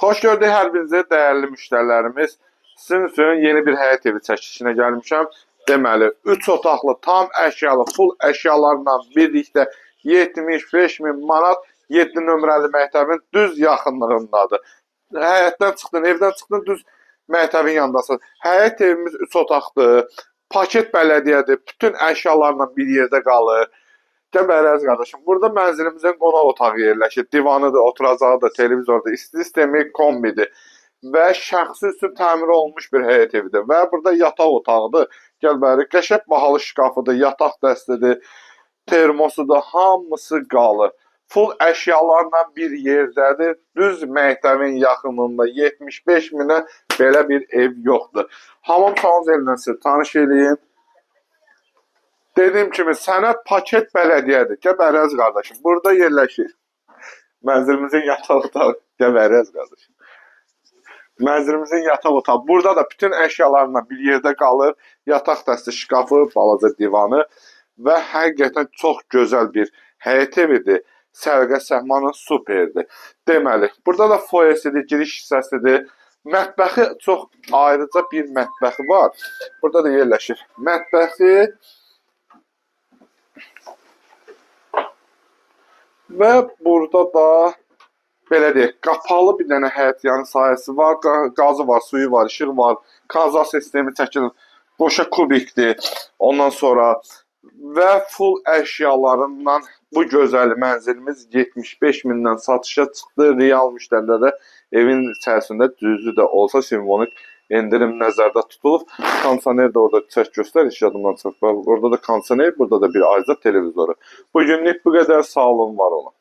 Xoş gördük hər birinizə dəyərli müştərilərimiz. Sizin üçün yeni bir həyət evi çəkilişinə gəlmişəm. Deməli, 3 otaqlı, tam əşyalı, full əşyalarla birlikdə 75.000 manat 7 nömrəli məktəbin düz yaxınlığındadır. Həyətdən çıxdın, evdən çıxdın, düz məktəbin yanındasın. Həyət evimiz 3 otaqdır. Paket bələdiyyədir. Bütün əşyalarla bir yerdə qalır. Gəl əziz qardaşım, burada mənzilimizin qonaq otağı yerləşir. Divanıdır, oturacağıdır, televizordur, isti sistemi, kombidir və şəxsi üçün təmir olunmuş bir həyət evidir. Və burada yataq otağıdır. Gəl bəri, qəşəng bahalı şkafıdır, yataq dəstidir, termosudur, hamısı qalır. Full əşyalarla bir yerdədir. Düz məktəbin yaxınlığında 75 minə belə bir ev yoxdur. Hamam Çalınız elindən sizi tanış edeyim. Dediyim kimi, sənəd paket bələdiyyədir. Gəl bəri əziz qardaşım, burada yerləşir. Mənzilimizin yataq otağı. Gəl bəri əziz qardaşım. Mənzilimizin yataq otağı. Burada da bütün əşyalarla bir yerdə qalır. Yataq dəsti, şkafı, balaca divanı və həqiqətən çox gözəl bir həyət evidir. Sərqə səhmanı superdir. Deməli, burada da foyesidir, giriş hissəsidir. Mətbəxi çox ayrıca bir mətbəxi var. Burada da yerləşir. Mətbəxi və burada da belə deyək, qapalı bir dənə həyət yanı sahəsi var, qazı var, suyu var, işığı var, kanalizasiya sistemi çəkilir, qoşa kubikdir. Ondan sonra və full əşyalarından bu gözəl mənzilimiz 75 mindən satışa çıxdı. Real müştərilərə evin içərisində cüzi də olsa simvolik endirim nəzərdə tutulub. Kondisioner də orada çək göstər, iş yadımdan çıxıb. Orada da kondisioner, burada da bir ayrıca televizoru. Bugünlük bu qədər, sağ olun, var olun.